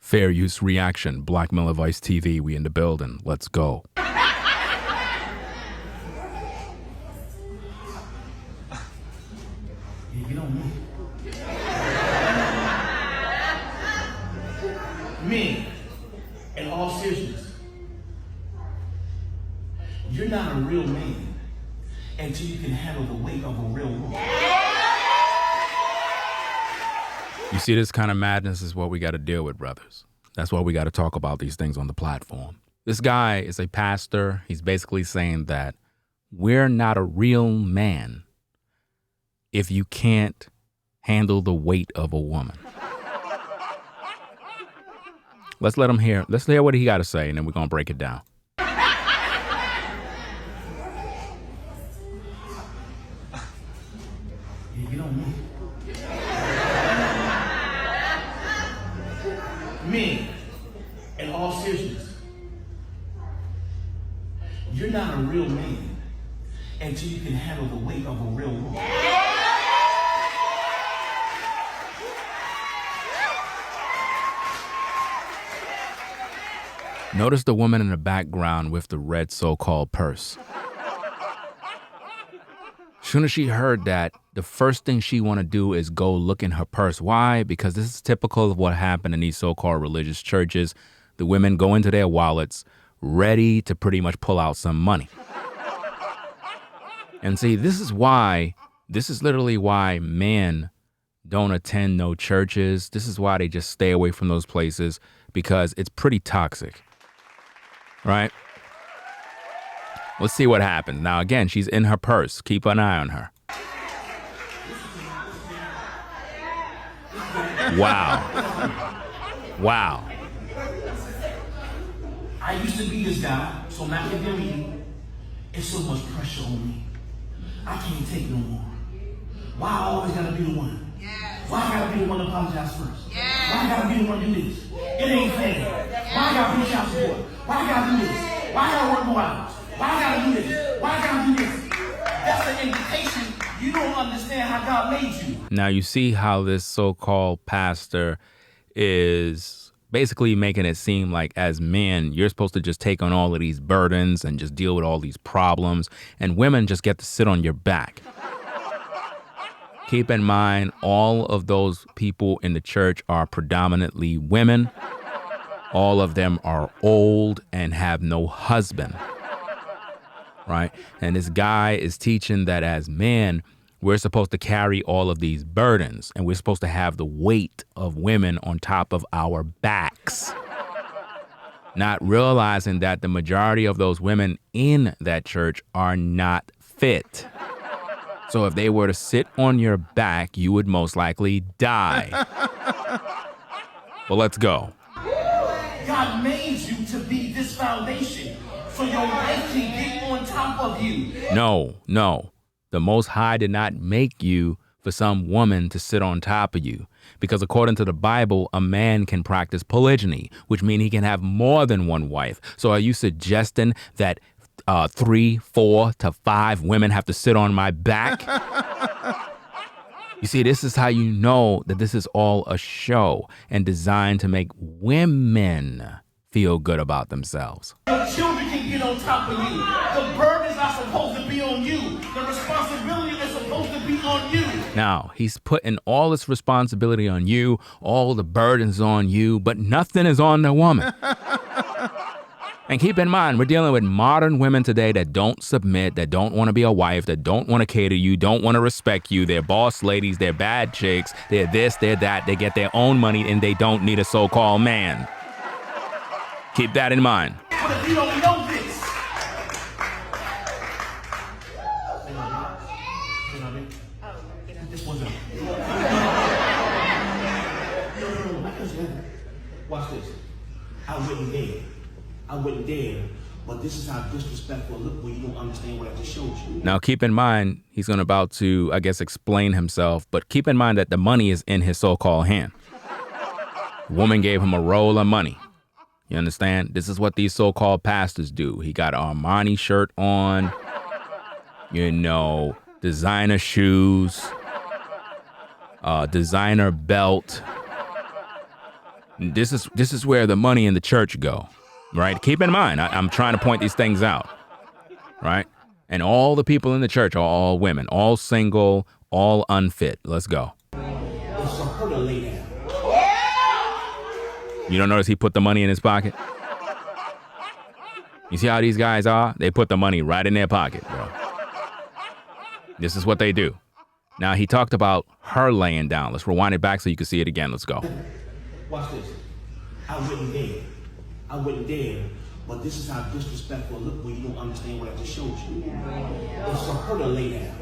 Fair use reaction. Black Miller Vice TV. We in the building. Let's go. You don't mean. Men, in all seriousness, you're not a real man until you can handle the weight of a real woman. You see, this kind of madness is what we got to deal with, brothers. That's why we got to talk about these things on the platform. This guy is a pastor. He's basically saying that we're not a real man if you can't handle the weight of a woman. Let's hear what he got to say, and then we're going to break it down. You don't mean. Men, in all seriousness, you're not a real man until you can handle the weight of a real woman. Notice the woman in the background with the red so-called purse. As soon as she heard that, the first thing she want to do is go look in her purse. Why? Because this is typical of what happened in these so-called religious churches. The women go into their wallets ready to pretty much pull out some money. And see, this is literally why men don't attend no churches. This is why they just stay away from those places, because it's pretty toxic. Right? Let's see what happens. Now, again, she's in her purse. Keep an eye on her. Wow. Wow. I used to be this guy, so now academically, it's so much pressure on me. I can't take no more. Why I always gotta be the one? Why I gotta be the one to apologize first? Why I gotta be the one to do this? It ain't fair. Why I gotta be child support? Why I gotta do this? Why I gotta work more hours? Why I gotta do this? Why I gotta do this? That's an indication you don't understand how God made you. Now you see how this so-called pastor is basically making it seem like as men, you're supposed to just take on all of these burdens and just deal with all these problems, and women just get to sit on your back. Keep in mind, all of those people in the church are predominantly women. All of them are old and have no husband, right? And this guy is teaching that as men, we're supposed to carry all of these burdens, and we're supposed to have the weight of women on top of our backs. Not realizing that the majority of those women in that church are not fit. So if they were to sit on your back, you would most likely die. Well, let's go. God made you to be this foundation so your wife can get on top of you. No. The Most High did not make you for some woman to sit on top of you. Because according to the Bible, a man can practice polygyny, which means he can have more than one wife. So are you suggesting that 3, 4 to 5 women have to sit on my back? You see, this is how you know that this is all a show and designed to make women feel good about themselves. Your children can get on top of you. The burdens are supposed to be on you. The responsibility is supposed to be on you. Now, he's putting all this responsibility on you, all the burdens on you, but nothing is on the woman. And keep in mind, we're dealing with modern women today that don't submit, that don't want to be a wife, that don't want to cater you, don't want to respect you. They're boss ladies, they're bad chicks, they're this, they're that. They get their own money and they don't need a so-called man. Keep that in mind. But if you don't know this, this one's up. Watch this. I wouldn't dare, but this is how disrespectful it look when you don't understand what I just showed you. Now, keep in mind, he's about to, I guess, explain himself, but keep in mind that the money is in his so-called hand. The woman gave him a roll of money. You understand? This is what these so-called pastors do. He got an Armani shirt on, designer shoes, designer belt. This is where the money in the church go, right? Keep in mind, I'm trying to point these things out, right? And all the people in the church are all women, all single, all unfit. Let's go. It's for her to lay down. You don't notice he put the money in his pocket? You see how these guys are? They put the money right in their pocket, bro. This is what they do. Now, he talked about her laying down. Let's rewind it back so you can see it again. Let's go. Watch this. I wasn't there. I wasn't there. But this is how disrespectful it look when you don't understand what I just showed you. It's for her to lay down.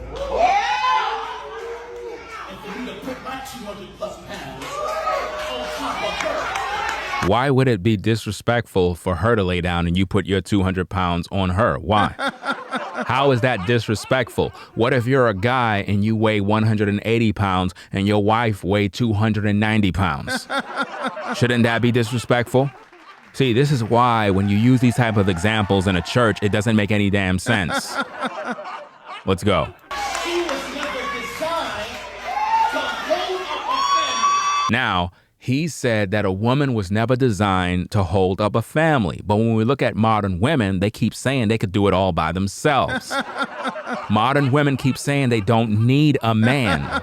And for me to put my 200 plus pounds on top of her. Why would it be disrespectful for her to lay down and you put your 200 pounds on her? Why? How is that disrespectful? What if you're a guy and you weigh 180 pounds and your wife weigh 290 pounds? Shouldn't that be disrespectful? See, this is why when you use these type of examples in a church, it doesn't make any damn sense. Let's go. She was never designed to hold up a family. Now, he said that a woman was never designed to hold up a family. But when we look at modern women, they keep saying they could do it all by themselves. Modern women keep saying they don't need a man.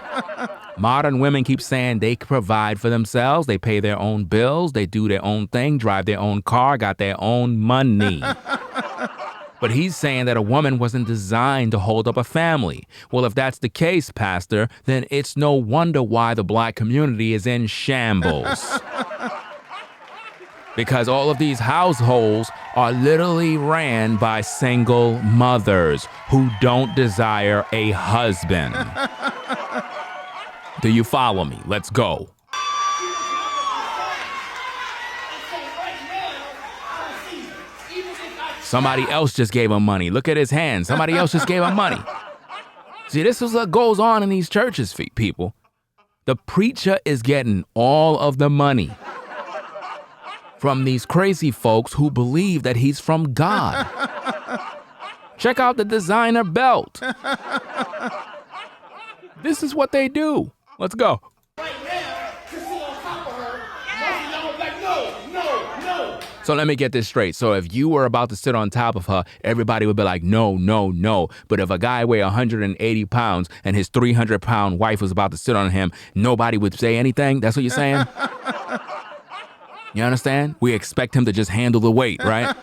Modern women keep saying they can provide for themselves. They pay their own bills. They do their own thing, drive their own car, got their own money. But he's saying that a woman wasn't designed to hold up a family. Well, if that's the case, Pastor, then it's no wonder why the black community is in shambles. Because all of these households are literally ran by single mothers who don't desire a husband. Do you follow me? Let's go. Somebody else just gave him money. Look at his hands. Somebody else just gave him money. See, this is what goes on in these churches, people. The preacher is getting all of the money from these crazy folks who believe that he's from God. Check out the designer belt. This is what they do. Let's go. Right now, to sit on top of her, most of y'all are like, no. So let me get this straight. So if you were about to sit on top of her, everybody would be like, no. But if a guy weighed 180 pounds and his 300-pound wife was about to sit on him, nobody would say anything? That's what you're saying? You understand? We expect him to just handle the weight, right?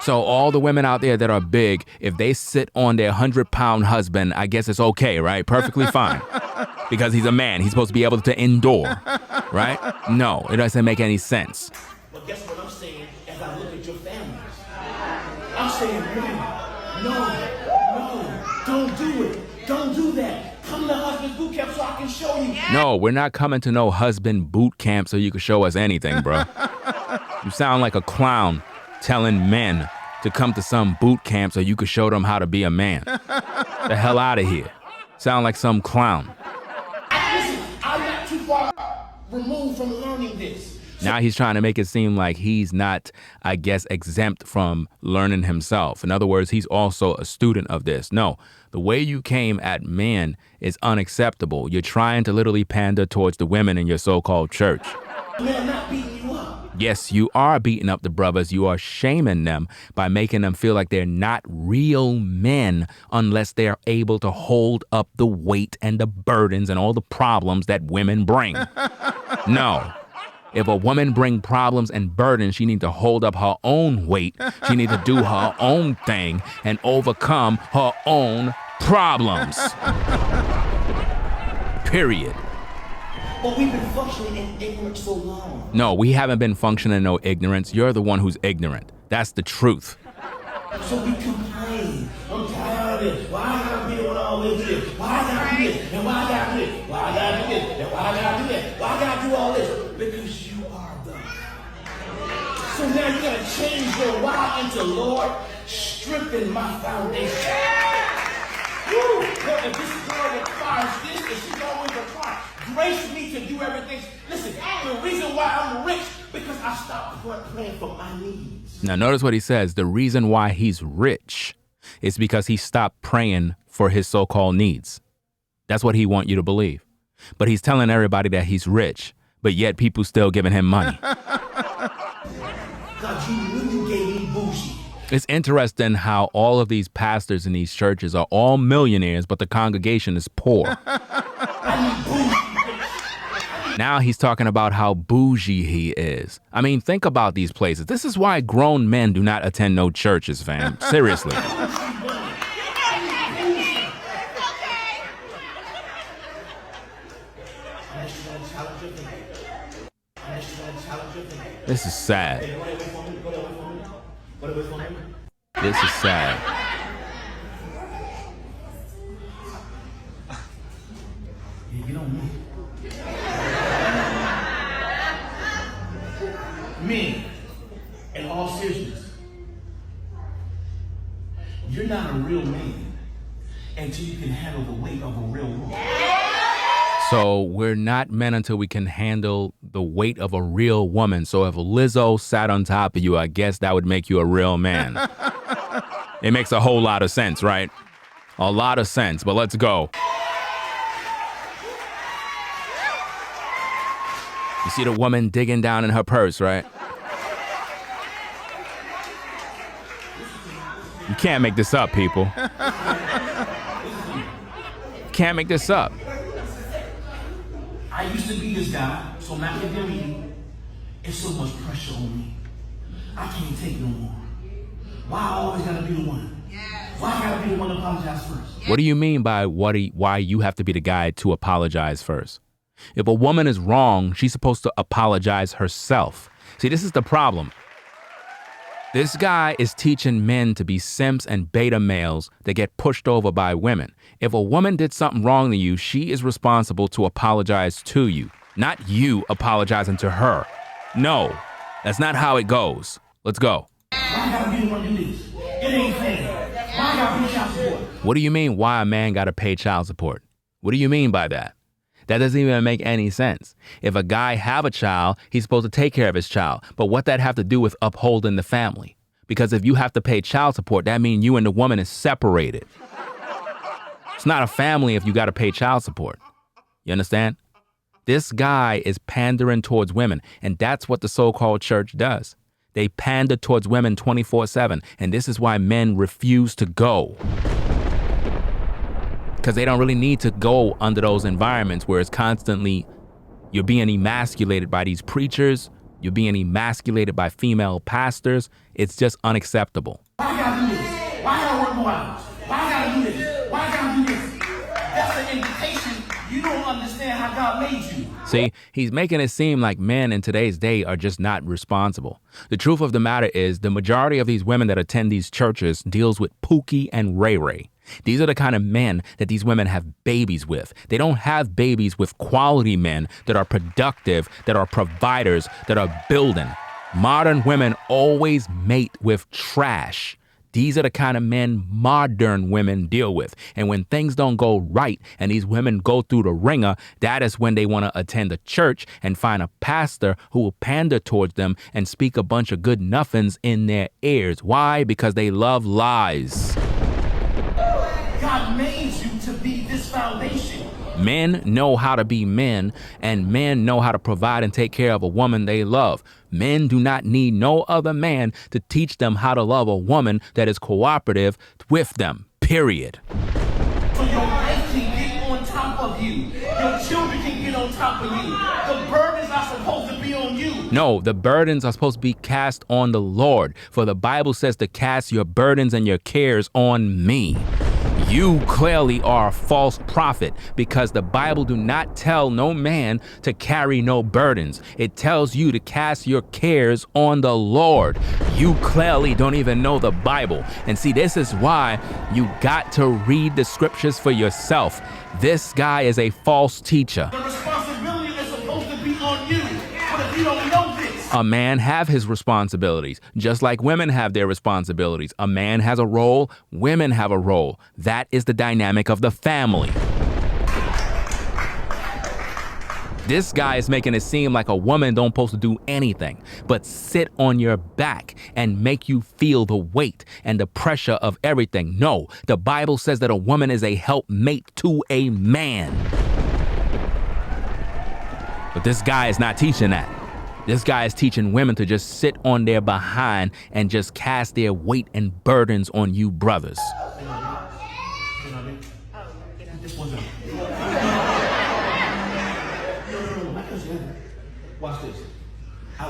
So all the women out there that are big, if they sit on their 100-pound husband, I guess it's okay, right? Perfectly fine. Because he's a man. He's supposed to be able to endure, right? No, it doesn't make any sense. But guess what I'm saying as I look at your families? I'm saying, no, don't do it. Don't do that. Come to husband boot camp so I can show you. No, we're not coming to no husband boot camp so you can show us anything, bro. You sound like a clown telling men to come to some boot camp so you could show them how to be a man. The hell out of here. Sound like some clown. Listen, I'm not too far removed from learning this. Now he's trying to make it seem like he's not, I guess, exempt from learning himself. In other words, he's also a student of this. No, the way you came at men is unacceptable. You're trying to literally pander towards the women in your so-called church. Man, I'm not beating you up. Yes, you are beating up the brothers. You are shaming them by making them feel like they're not real men unless they're able to hold up the weight and the burdens and all the problems that women bring. No. If a woman bring problems and burdens, she need to hold up her own weight. She need to do her own thing and overcome her own problems. Period. But we've been functioning in ignorance so long. No, we haven't been functioning in no ignorance. You're the one who's ignorant. That's the truth. So we complain. I'm tired of this. Why I gotta be the one always do this? Why I gotta do this? And why I gotta do this? Why I gotta do this? And why I gotta do that? Why I gotta do all this? Because you are God. So now you gotta change your why into Lord, strengthen my foundation. Woo! Lord, if this girl requires this, and she's always required, grace me to do everything. Listen, the reason why I'm rich, because I stopped praying for my needs. Now, notice what he says. The reason why he's rich is because he stopped praying for his so-called needs. That's what he wants you to believe. But he's telling everybody that he's rich. but yet people still giving him money. God, you knew you gave me bougie. It's interesting how all of these pastors in these churches are all millionaires, but the congregation is poor. Now he's talking about how bougie he is. I mean, think about these places. This is why grown men do not attend no churches, fam. Seriously. This is sad. This is sad. Get on me. Men, in all seriousness, you're not a real man until you can handle the weight of a real woman. So we're not men until we can handle the weight of a real woman. So if Lizzo sat on top of you, I guess that would make you a real man. It makes a whole lot of sense, right? A lot of sense, but let's go. You see the woman digging down in her purse, right? You can't make this up, people. Can't make this up. I used to be this guy, so Machiavelli, it's so much pressure on me. I can't take no more. Why I always gotta be the one? Why I gotta be the one to apologize first? What do you mean by why you have to be the guy to apologize first? If a woman is wrong, she's supposed to apologize herself. See, this is the problem. This guy is teaching men to be simps and beta males that get pushed over by women. If a woman did something wrong to you, she is responsible to apologize to you, not you apologizing to her. No, that's not how it goes. Let's go. Why I gotta be the one to do this? It ain't fair. Why I gotta pay child support? What do you mean why a man gotta pay child support? What do you mean by that? That doesn't even make any sense. If a guy have a child, he's supposed to take care of his child. But what that have to do with upholding the family? Because if you have to pay child support, that means you and the woman is separated. It's not a family if you got to pay child support. You understand? This guy is pandering towards women, and that's what the so-called church does. They pander towards women 24/7, and this is why men refuse to go. Because they don't really need to go under those environments where it's constantly, you're being emasculated by these preachers, you're being emasculated by female pastors. It's just unacceptable. Why I gotta do this? Why I gotta work more hours? Why I gotta do this? Why I gotta do this? That's an indication you don't understand how God made you. See, he's making it seem like men in today's day are just not responsible. The truth of the matter is the majority of these women that attend these churches deals with Pookie and Ray Ray. These are the kind of men that these women have babies with. They don't have babies with quality men that are productive, that are providers, that are building. Modern women always mate with trash. These are the kind of men modern women deal with. And when things don't go right and these women go through the ringer, that is when they want to attend a church and find a pastor who will pander towards them and speak a bunch of good nothings in their ears. Why? Because they love lies. God made you to be this foundation. Men know how to be men, and men know how to provide and take care of a woman they love. Men do not need no other man to teach them how to love a woman that is cooperative with them, period. So your wife can get on top of you. Your children can get on top of you. The burdens are supposed to be on you. No, the burdens are supposed to be cast on the Lord, for the Bible says to cast your burdens and your cares on me. You clearly are a false prophet because the Bible do not tell no man to carry no burdens. It tells you to cast your cares on the Lord. You clearly don't even know the Bible. And see, this is why you got to read the scriptures for yourself. This guy is a false teacher. The responsibility is supposed to be on you. But if you don't know this, A man have his responsibilities, just like women have their responsibilities. A man has a role, women have a role. That is the dynamic of the family. This guy is making it seem like a woman don't supposed to do anything but sit on your back and make you feel the weight and the pressure of everything. No, the Bible says that a woman is a helpmate to a man. But this guy is not teaching that. This guy is teaching women to just sit on their behind and just cast their weight and burdens on you brothers. This wasn't. Watch this. I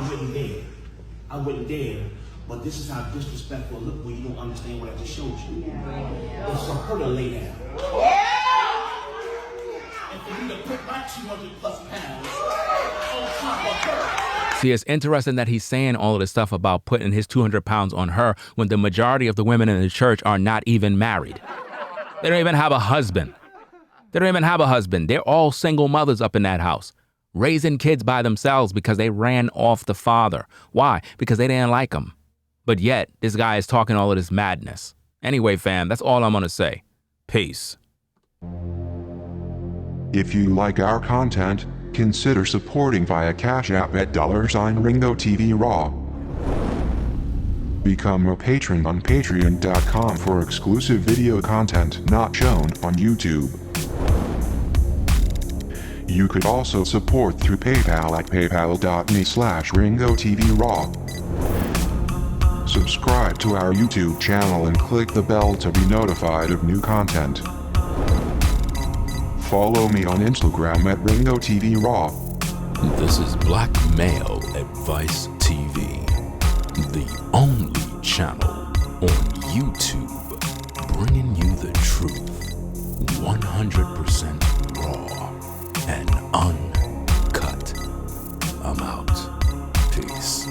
wouldn't dare. But this is how disrespectful it look when you don't understand what I just showed you. It's for her to lay down. And for you to put my 200 plus pounds on top of her. See, it's interesting that he's saying all of this stuff about putting his 200 pounds on her when the majority of the women in the church are not even married. They don't even have a husband. They're all single mothers up in that house, raising kids by themselves because they ran off the father. Why? Because they didn't like him. But yet, this guy is talking all of this madness. Anyway, fam, that's all I'm going to say. Peace. If you like our content, consider supporting via Cash App at $RingoTV Raw. Become a patron on patreon.com for exclusive video content not shown on YouTube. You could also support through PayPal at paypal.me/RingoTVRaw. Subscribe to our YouTube channel and click the bell to be notified of new content. Follow me on Instagram at RingoTVRaw. This is Black Male Advice TV, the only channel on YouTube bringing you the truth 100% raw and uncut. I'm out. Peace.